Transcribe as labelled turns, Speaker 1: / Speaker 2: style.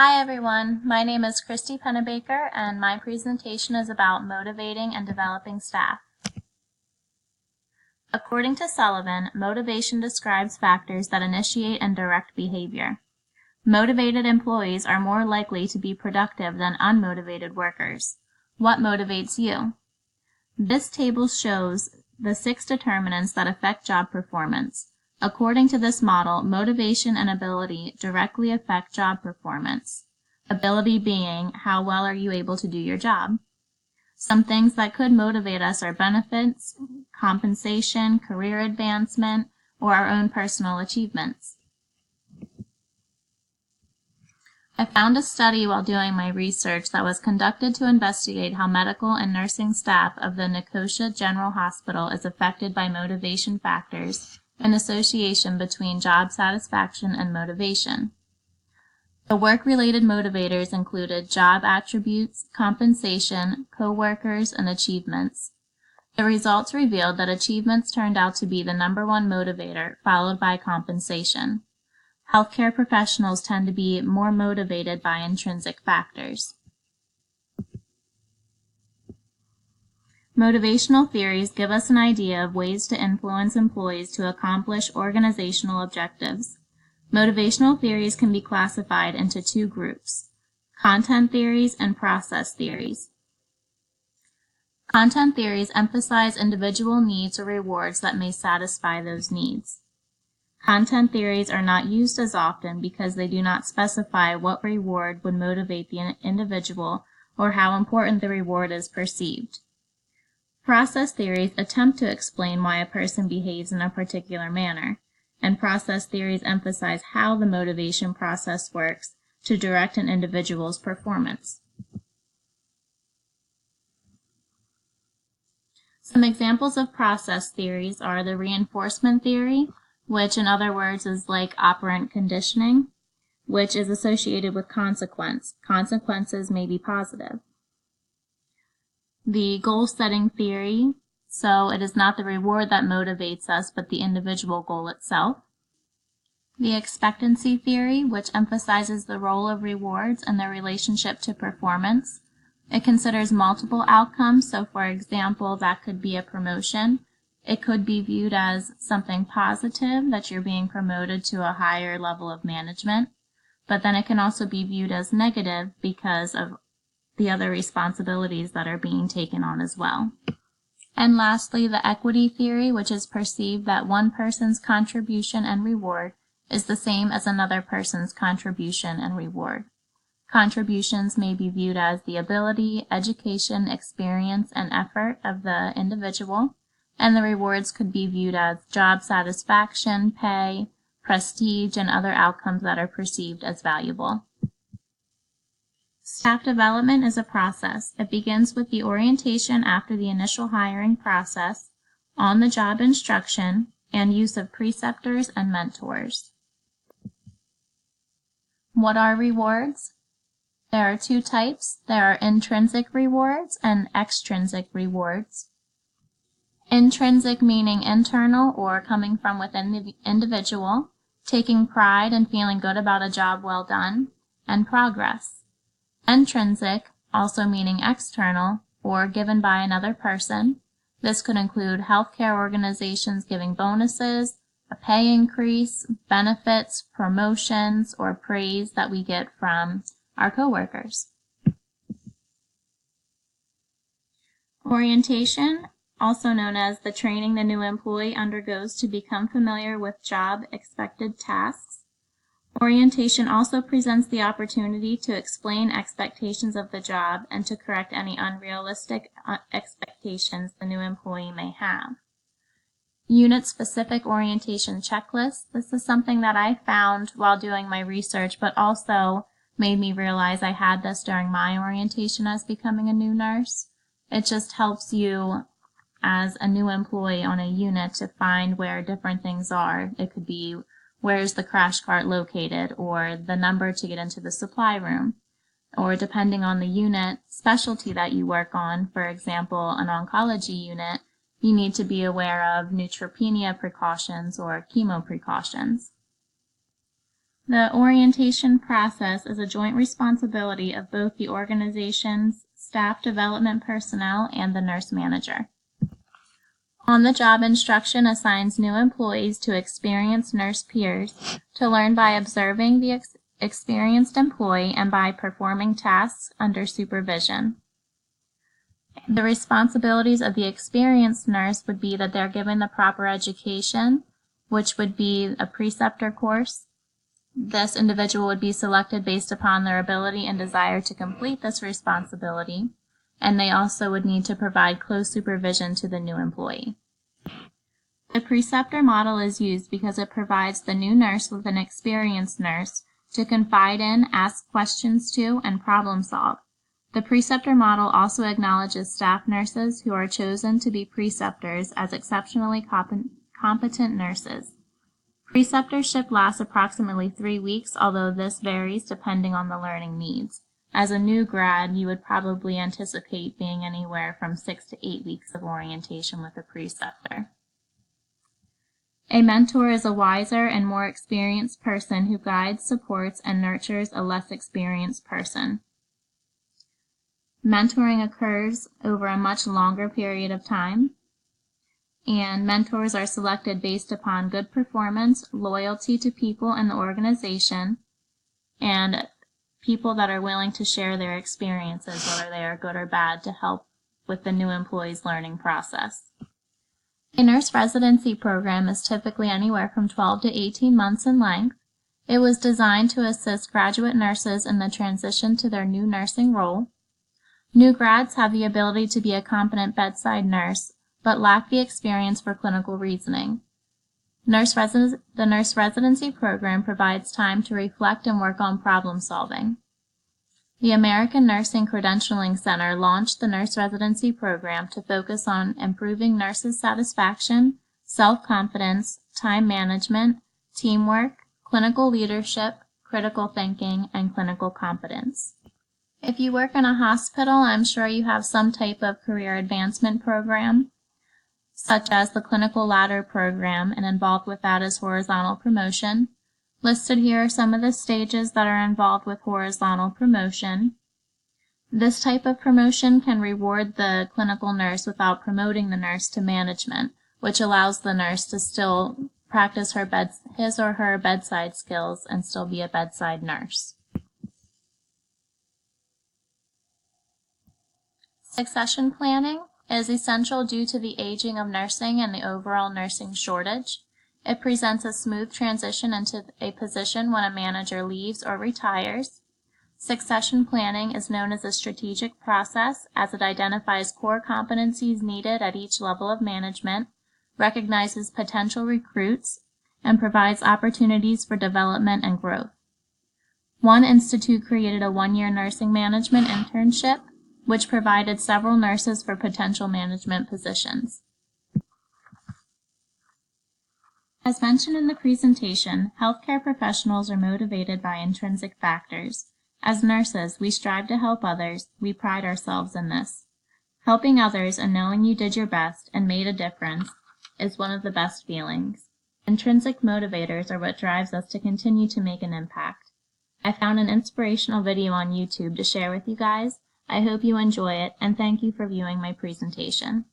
Speaker 1: Hi everyone, my name is Christy Pennebaker and my presentation is about motivating and developing staff. According to Sullivan, motivation describes factors that initiate and direct behavior. Motivated employees are more likely to be productive than unmotivated workers. What motivates you? This table shows the 6 determinants that affect job performance. According to this model, motivation and ability directly affect job performance. Ability being, how well are you able to do your job? Some things that could motivate us are benefits, compensation, career advancement, or our own personal achievements. I found a study while doing my research that was conducted to investigate how medical and nursing staff of the Nicosia General Hospital is affected by motivation factors and association between job satisfaction and motivation. The work-related motivators included job attributes, compensation, co-workers, and achievements. The results revealed that achievements turned out to be the #1 motivator, followed by compensation. Healthcare professionals tend to be more motivated by intrinsic factors. Motivational theories give us an idea of ways to influence employees to accomplish organizational objectives. Motivational theories can be classified into 2 groups: content theories and process theories. Content theories emphasize individual needs or rewards that may satisfy those needs. Content theories are not used as often because they do not specify what reward would motivate the individual or how important the reward is perceived. Process theories attempt to explain why a person behaves in a particular manner, and process theories emphasize how the motivation process works to direct an individual's performance. Some examples of process theories are the reinforcement theory, which in other words is like operant conditioning, which is associated with consequence. Consequences may be positive. The goal-setting theory, so it is not the reward that motivates us, but the individual goal itself. The expectancy theory, which emphasizes the role of rewards and their relationship to performance. It considers multiple outcomes, so for example, that could be a promotion. It could be viewed as something positive, that you're being promoted to a higher level of management, but then it can also be viewed as negative because of the other responsibilities that are being taken on as well. And lastly, the equity theory, which is perceived that one person's contribution and reward is the same as another person's contribution and reward. Contributions may be viewed as the ability, education, experience, and effort of the individual, and the rewards could be viewed as job satisfaction, pay, prestige, and other outcomes that are perceived as valuable. Staff development is a process. It begins with the orientation after the initial hiring process, on-the-job instruction, and use of preceptors and mentors. What are rewards? There are 2 types. There are intrinsic rewards and extrinsic rewards. Intrinsic meaning internal or coming from within the individual, taking pride and feeling good about a job well done, and progress. Intrinsic, also meaning external or given by another person. This could include healthcare organizations giving bonuses, a pay increase, benefits, promotions, or praise that we get from our coworkers. Orientation, also known as the training the new employee undergoes to become familiar with job expected tasks. Orientation also presents the opportunity to explain expectations of the job and to correct any unrealistic expectations the new employee may have. Unit-specific orientation checklist. This is something that I found while doing my research, but also made me realize I had this during my orientation as becoming a new nurse. It just helps you as a new employee on a unit to find where different things are. It could be where's the crash cart located, or the number to get into the supply room, or depending on the unit specialty that you work on, for example, an oncology unit, you need to be aware of neutropenia precautions or chemo precautions. The orientation process is a joint responsibility of both the organization's staff development personnel and the nurse manager. On-the-job instruction assigns new employees to experienced nurse peers to learn by observing the experienced employee and by performing tasks under supervision. The responsibilities of the experienced nurse would be that they're given the proper education, which would be a preceptor course. This individual would be selected based upon their ability and desire to complete this responsibility, and they also would need to provide close supervision to the new employee. The preceptor model is used because it provides the new nurse with an experienced nurse to confide in, ask questions to, and problem solve. The preceptor model also acknowledges staff nurses who are chosen to be preceptors as exceptionally competent nurses. Preceptorship lasts approximately 3 weeks, although this varies depending on the learning needs. As a new grad, you would probably anticipate being anywhere from 6 to 8 weeks of orientation with a preceptor. A mentor is a wiser and more experienced person who guides, supports, and nurtures a less experienced person. Mentoring occurs over a much longer period of time, and mentors are selected based upon good performance, loyalty to people in the organization, and people that are willing to share their experiences, whether they are good or bad, to help with the new employee's learning process. A nurse residency program is typically anywhere from 12 to 18 months in length. It was designed to assist graduate nurses in the transition to their new nursing role. New grads have the ability to be a competent bedside nurse, but lack the experience for clinical reasoning. The nurse residency program provides time to reflect and work on problem solving. The American Nursing Credentialing Center launched the nurse residency program to focus on improving nurses' satisfaction, self-confidence, time management, teamwork, clinical leadership, critical thinking, and clinical competence. If you work in a hospital, I'm sure you have some type of career advancement program, such as the Clinical Ladder Program, and involved with that is horizontal promotion. Listed here are some of the stages that are involved with horizontal promotion. This type of promotion can reward the clinical nurse without promoting the nurse to management, which allows the nurse to still practice his or her bedside skills and still be a bedside nurse. Succession planning is essential due to the aging of nursing and the overall nursing shortage. It presents a smooth transition into a position when a manager leaves or retires. Succession planning is known as a strategic process as it identifies core competencies needed at each level of management, recognizes potential recruits, and provides opportunities for development and growth. One institute created a 1-year nursing management internship, which provided several nurses for potential management positions. As mentioned in the presentation, healthcare professionals are motivated by intrinsic factors. As nurses, we strive to help others. We pride ourselves in this. Helping others and knowing you did your best and made a difference is one of the best feelings. Intrinsic motivators are what drives us to continue to make an impact. I found an inspirational video on YouTube to share with you guys. I hope you enjoy it, and thank you for viewing my presentation.